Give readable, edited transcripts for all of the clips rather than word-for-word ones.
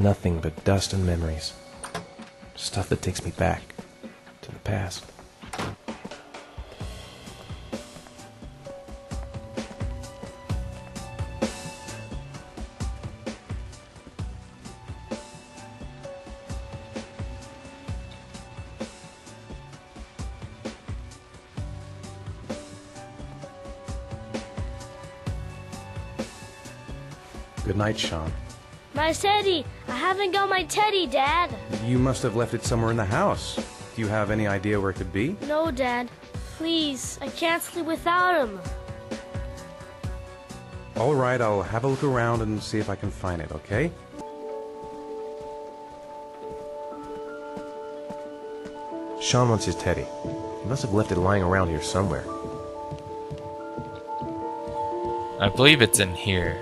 Nothing but dust and memories. Stuff that takes me back to the past. Good night, Sean. My teddy! I haven't got my teddy, Dad! You must have left it somewhere in the house. Do you have any idea where it could be? No, Dad. Please, I can't sleep without him. All right, I'll have a look around and see if I can find it, okay? Sean wants his teddy. He must have left it lying around here somewhere. I believe it's in here.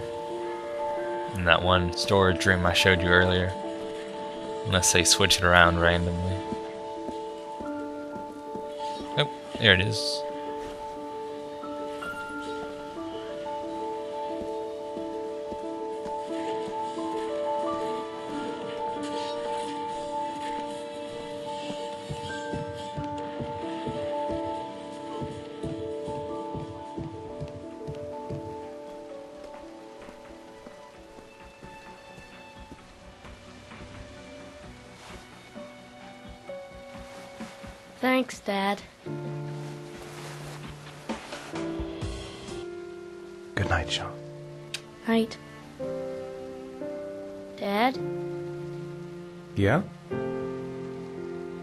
In that one storage room I showed you earlier. Unless they switch it around randomly. Oh, there it is. Thanks, Dad. Good night, Sean. Night. Dad? Yeah?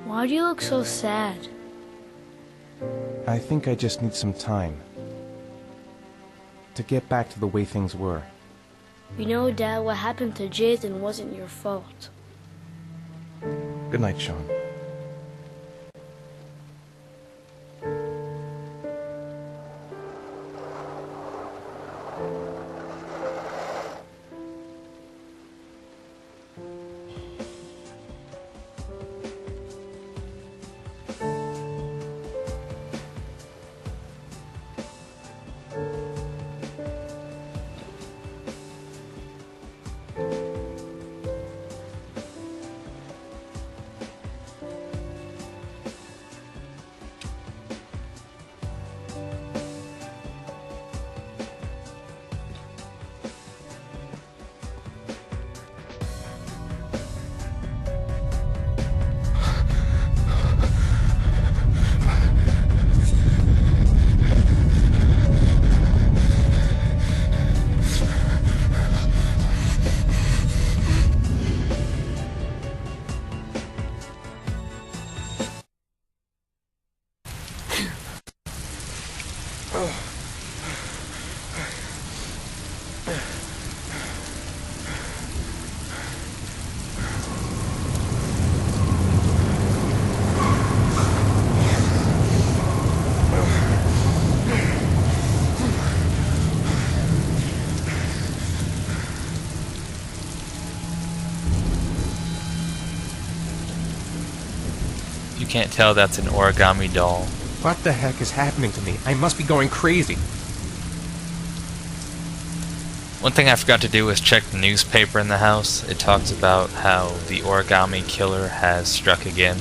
Why do you look so sad? I think I just need some time to get back to the way things were. You know, Dad, what happened to Jason wasn't your fault. Good night, Sean. You can't tell that's an origami doll. What the heck is happening to me? I must be going crazy. One thing I forgot to do was check the newspaper in the house. It talks about how the origami killer has struck again.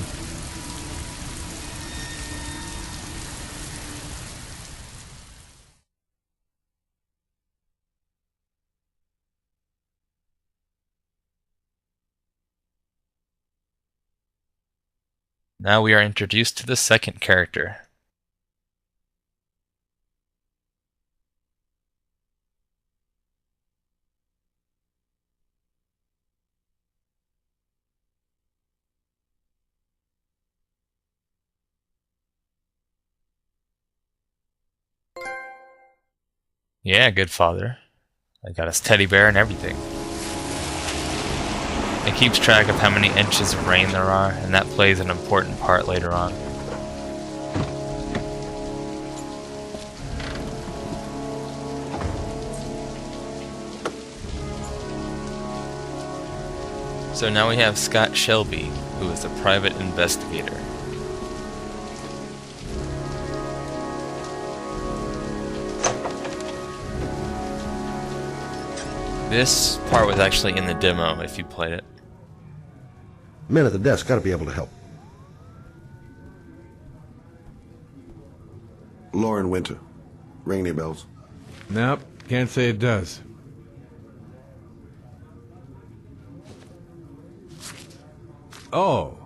Now we are introduced to the second character. Yeah, good father. I got his teddy bear and everything. It keeps track of how many inches of rain there are, and that plays an important part later on. So now we have Scott Shelby, who is a private investigator. This part was actually in the demo if you played it. Men at the desk gotta be able to help. Lauren Winter. Ring any bells? Nope, can't say it does. Oh,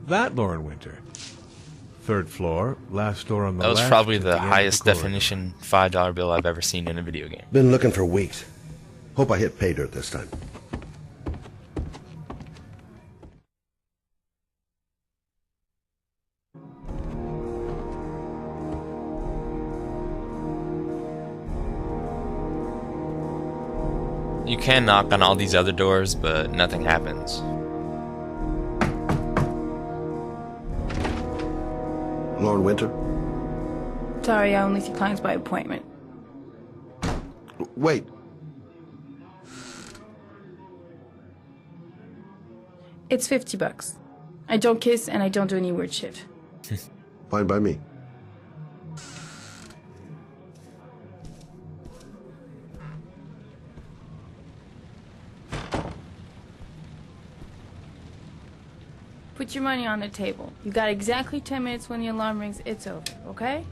that Lauren Winter. Third floor, last door on the That was left. probably at the end of highest corridor. definition $5 bill I've ever seen in a video game. Been looking for weeks. Hope I hit pay dirt this time. You can knock on all these other doors, but nothing happens. Lauren Winter? Sorry, I only see clients by appointment. Wait. It's $50. I don't kiss and I don't do any weird shit. Fine by me. Put your money on the table. You got exactly 10 minutes. When the alarm rings, it's over, okay?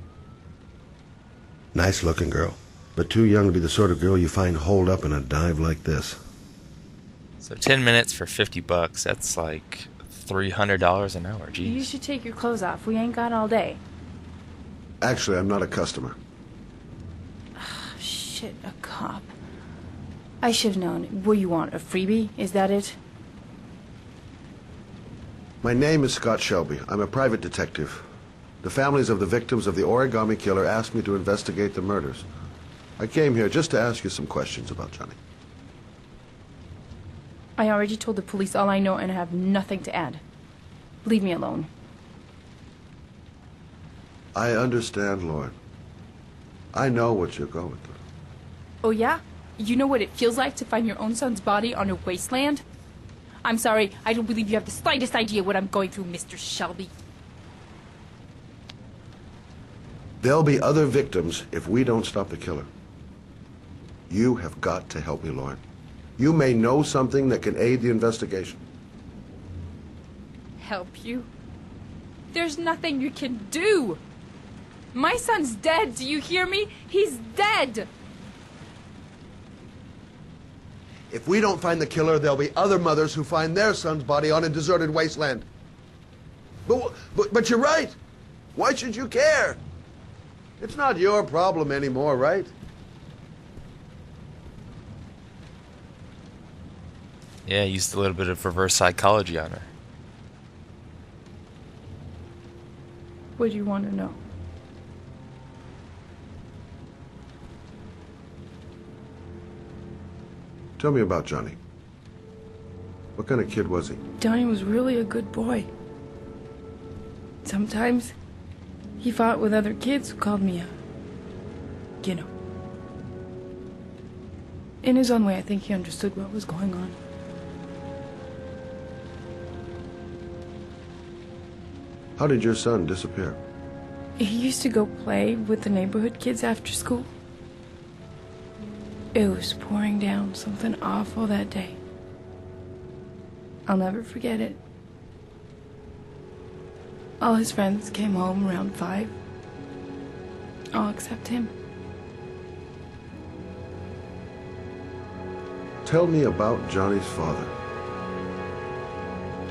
Nice looking girl, but too young to be the sort of girl you find holed up in a dive like this. So 10 minutes for $50, that's like $300 an hour, You jeez. should take your clothes off. We ain't got all day. Actually, I'm not a customer. Shit, a cop. I should have known. What do you want, a freebie? Is that it? My name is Scott Shelby. I'm a private detective. The families of the victims of the Origami Killer asked me to investigate the murders. I came here just to ask you some questions about Johnny. I already told the police all I know and I have nothing to add. Leave me alone. I understand, Lauren. I know what you're going through. Oh yeah? You know what it feels like to find your own son's body on a wasteland? I'm sorry, I don't believe you have the slightest idea what I'm going through, Mr. Shelby. There'll be other victims if we don't stop the killer. You have got to help me, Lauren. You may know something that can aid the investigation. Help you? There's nothing you can do! My son's dead, do you hear me? He's dead! If we don't find the killer, there'll be other mothers who find their son's body on a deserted wasteland. But you're right. Why should you care? It's not your problem anymore, right? Yeah, I used a little bit of reverse psychology on her. What do you want to know? Tell me about Johnny. What kind of kid was he? Johnny was really a good boy. Sometimes he fought with other kids who called me you know. In his own way, I think he understood what was going on. How did your son disappear? He used to go play with the neighborhood kids after school. It was pouring down something awful that day. I'll never forget it. All his friends came home around 5. All except him. Tell me about Johnny's father.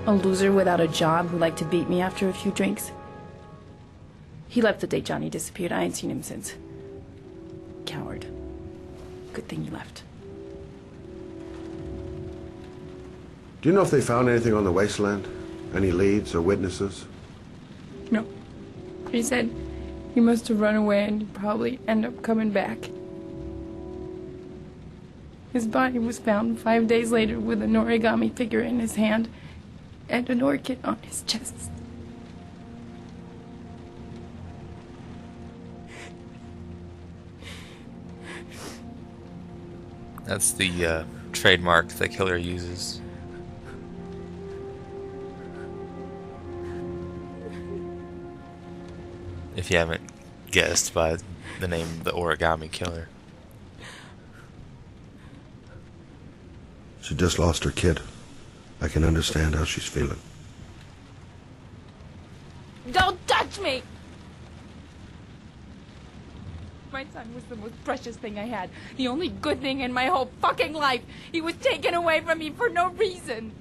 A loser without a job who liked to beat me after a few drinks. He left the day Johnny disappeared. I ain't seen him since. Coward. Good thing he left. Do you know if they found anything on the wasteland? Any leads or witnesses? No. He said he must have run away and he'd probably end up coming back. His body was found 5 days later with an origami figure in his hand and an orchid on his chest. That's the trademark the killer uses. If you haven't guessed by the name the Origami Killer. She just lost her kid. I can understand how she's feeling. My son was the most precious thing I had. The only good thing in my whole fucking life. He was taken away from me for no reason.